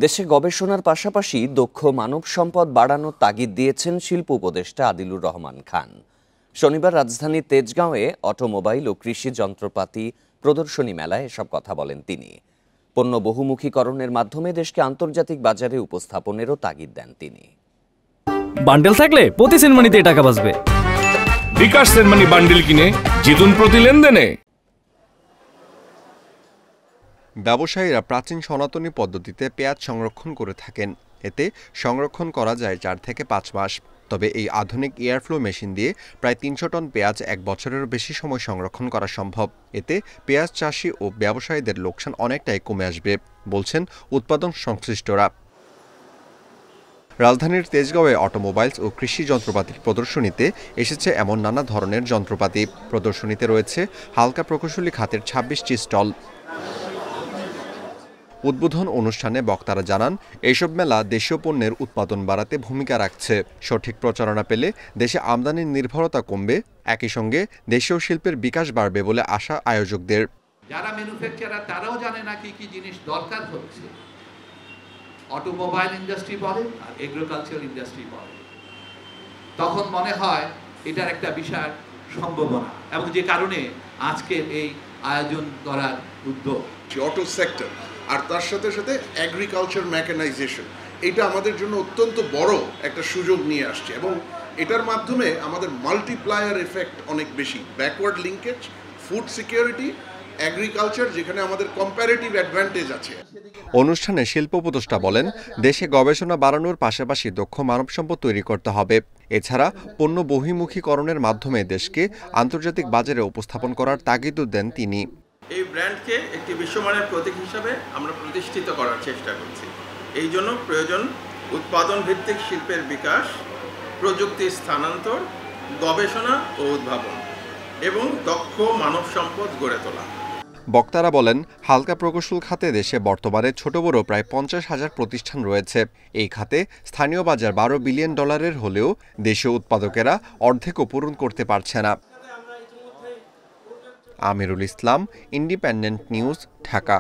দেশে গবেষণার পাশাপাশি দক্ষ মানব সম্পদ বাড়ানোর তাগিদ দিয়েছেন শিল্প উপদেষ্টা আদিলুর রহমান খান। শনিবার রাজধানীর তেজগাঁওয়ে অটোমোবাইল ও কৃষি যন্ত্রপাতি প্রদর্শনী মেলায় এসব কথা বলেন তিনি। পণ্য বহুমুখীকরণের মাধ্যমে দেশকে আন্তর্জাতিক বাজারে উপস্থাপনেরও তাগিদ দেন তিনি। বান্ডেল থাকলে প্রতি সেনমানিতে টাকা বাঁচবে। বিকাশ সেনমানি বান্ডেল কিনে জিতুন প্রতি লেনদেনে। ব্যবসায়ীরা প্রাচীন সনাতনী পদ্ধতিতে পেঁয়াজ সংরক্ষণ করে থাকেন। এতে সংরক্ষণ করা যায় 4 থেকে 5 মাস। তবে এই আধুনিক এয়ারফ্লো মেশিন দিয়ে প্রায় 300 টন পেঁয়াজ 1 বছরেরও বেশি সময় সংরক্ষণ করা সম্ভব। এতে পেঁয়াজ চাষি ও ব্যবসায়ীদের লোকসান অনেকটাই কমে আসবে বলছেন উৎপাদন সংশ্লিষ্টরা। রাজধানীর তেজগাঁওয়ে অটোমোবাইলস ও কৃষি যন্ত্রপাতির প্রদর্শনীতে এসেছে এমন নানা ধরনের যন্ত্রপাতি। প্রদর্শনীতে রয়েছে হালকা প্রকৌশলী খাতের 26টি স্টল। উদ্বোধন অনুষ্ঠানে বক্তারা জানান, এইসব মেলা দেশীয় পণ্যের উৎপাদন বাড়াতে ভূমিকা রাখছে। সঠিক প্রচারণা পেলে দেশে আমদানির নির্ভরতা কমবে, একই সঙ্গে দেশীয় শিল্পের বিকাশ বাড়বে বলে আশা আয়োজকদের। যারা ম্যানুফ্যাকচারার তারাও জানে না কি কি জিনিস দরকার হচ্ছে। অটোমোবাইল ইন্ডাস্ট্রি বলে আর এগ্রিকালচার ইন্ডাস্ট্রি বলে, তখন মনে হয় এটার একটা বিশাল সম্ভাবনা, এবং যে কারণে আজকের এই আয়োজন করার উদ্যোগ। অটো সেক্টর আর তার সাথে সাথে এগ্রিকালচার মেকানাইজেশন, এটা আমাদের জন্য অত্যন্ত বড় একটা সুযোগ নিয়ে আসছে, এবং এটার মাধ্যমে আমাদের মাল্টিপ্লায়ার এফেক্ট অনেক বেশি। Backward linkage, food security, agriculture, যেখানে আমাদের কম্পারেটিভ অ্যাডভান্টেজ আছে। অনুষ্ঠানে শিল্প উপদেষ্টা বলেন, দেশে গবেষণা বাড়ানোর পাশাপাশি দক্ষ মানব সম্পদ তৈরি করতে হবে। এছাড়া পণ্য বহির্মুখীকরণের মাধ্যমে দেশকে আন্তর্জাতিক বাজারে উপস্থাপন করার তাগিদও দেন তিনি। এই ব্র্যান্ডকে একটি বিশ্বমানের প্রতীক হিসাবে আমরা প্রতিষ্ঠিত করার চেষ্টা করছি। এই জন্য প্রয়োজন উৎপাদন ভিত্তিক শিল্পের বিকাশ, প্রযুক্তির স্থানান্তর, গবেষণা ও উদ্ভাবন এবং দক্ষ মানব সম্পদ গড়ে তোলা। বক্তারা বলেন, হালকা প্রকৌশল খাতে দেশে বর্তমানে ছোট বড় প্রায় 50,000 প্রতিষ্ঠান রয়েছে। এই খাতে স্থানীয় বাজার $12 বিলিয়ন হলেও দেশীয় উৎপাদকেরা অর্ধেকও পূরণ করতে পারছে না। Amirul Islam, independent news, Dhaka.